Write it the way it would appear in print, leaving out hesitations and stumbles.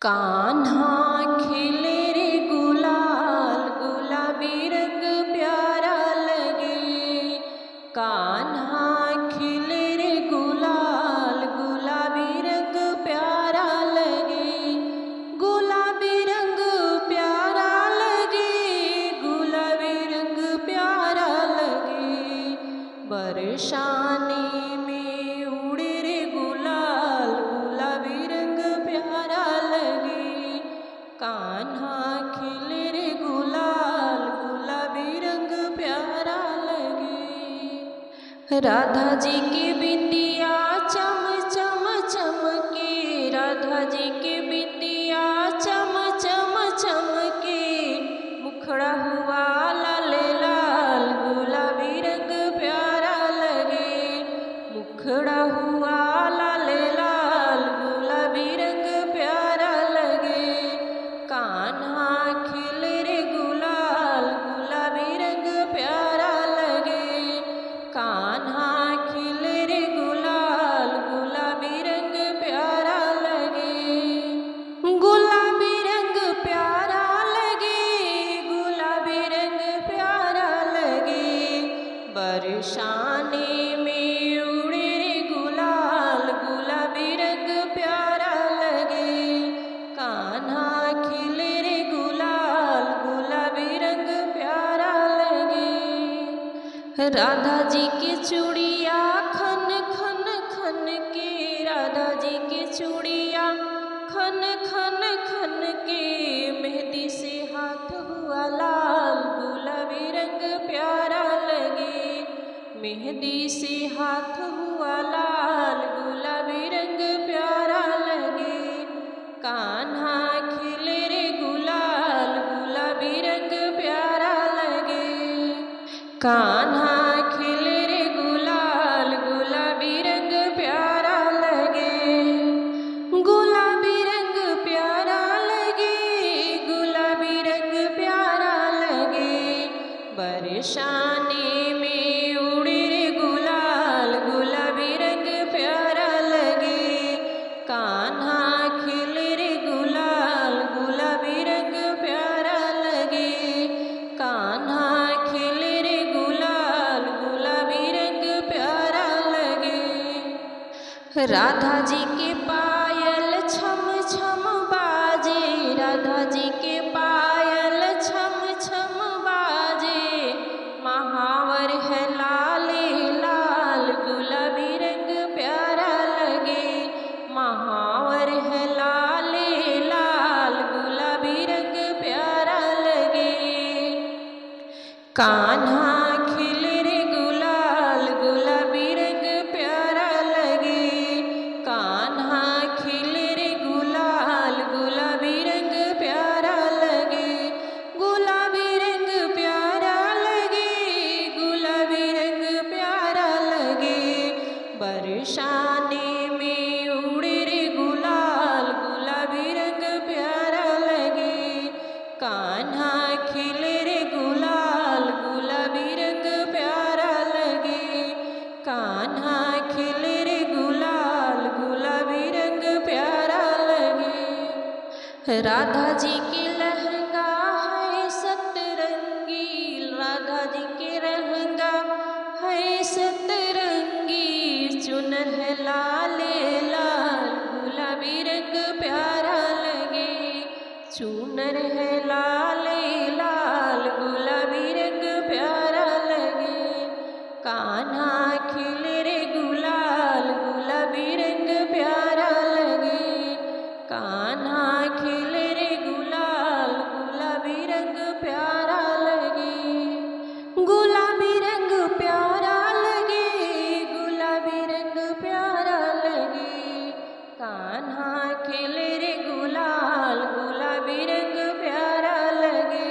कान्हा खिले रे गुलाल गुलाबी रंग प्यारा लगे। कान्हा खिले रे गुलाल गुलाबी रंग प्यारा लगे। गुलाबी रंग प्यारा लगे, गुलाबी रंग प्यारा लगे। बरसाने में उड़े रे गुलाल गुलाबी रंग प्यारा लगे। कान्हा खिले रे गुलाल गुलाबी रंग प्यारा लगे। राधा जी की बिंदिया चम चम चमके, राधा जी की बिंदिया चम चम चमके। मुखड़ा हुआ लाल लाल गुलाबी रंग प्यारा लगे। मुखड़ा हुआ लाल लाल गुलाबी रंग प्यारा लगे। कान्हा खिले रे गुलाल गुलाबी रंग प्यारा लगे। कान्हा खिले रे गुलाल गुलाबी रंग प्यारा लगे। गुलाबी रंग प्यारा लगे, गुलाबी रंग प्यारा लगे। बरसाने में उड़े रे गुलाल गुलाबी रंग प्यारा लगे। कान्हा खिले रे गुलाल गुलाबी रंग प्यारा लगे। राधा जी की चूड़िया खन खन खन के, राधा जी की चूड़िया खन खन खन के। मेहंदी से हाथ हुआ लाल गुलाबी रंग प्यारा लगे। मेहंदी से हाथ हुआ लाल गुलाबी रंग प्यारा लगे। कान्हा खिले रे गुलाल गुलाबी रंग प्यारा लगे। कान्हा खिले रे गुलाल गुलाबी रंग प्यारा लगे। गुलाबी रंग प्यारा लगे, गुलाबी रंग प्यारा लगे। बरसाने में उड़े रे गुलाल गुलाबी रंग प्यारा लगे। कान्हा खिले रे गुलाल गुलाबी रंग प्यारा लगे। कान्हा खिले रे गुलाल गुलाबी रंग प्यारा लगे। राधा जी के पायल छम छम बाजे, राधा जी के पायल छम छम बाजे। महावर है लाले लाल गुलाबी रंग प्यारा लगे। महावर है लाले लाल गुलाबी रंग प्यारा लगे। कान्हा खिले रे गुलाल गुलाबी रंग प्यारा लगे। कान्हा खिले रे गुलाल गुलाबी रंग प्यारा लगे। गुलाबी रंग प्यारा लगे, गुलाबी रंग प्यारा लगे। बरसाने में उड़े रे गुलाल गुलाबी रंग प्यारा लगे। कान्हा खिले रे गुलाल गुलाबी रंग प्यारा लगे। कान्हा खिले रे गुलाल गुलाबी रंग प्यारा लगे। राधा जी के लहंगा है सतरंगी, राधा जी के लहंगा है सतरंगी। चुनर है लाले लाल गुलाबी रंग प्यारा लगे। चुनर है लाले लाल गुलाबी रंग प्यारा लगे। कान्हा खिले रे गुलाल गुलाबी रंग प्यारा लगे। कान्हा खिले रे गुलाल गुलाबी रंग प्यारा लगे। गुलाबी रंग प्यारा लगे, गुलाबी रंग प्यारा लगे। कान्हा खिले रे गुलाल गुलाबी रंग प्यारा लगे।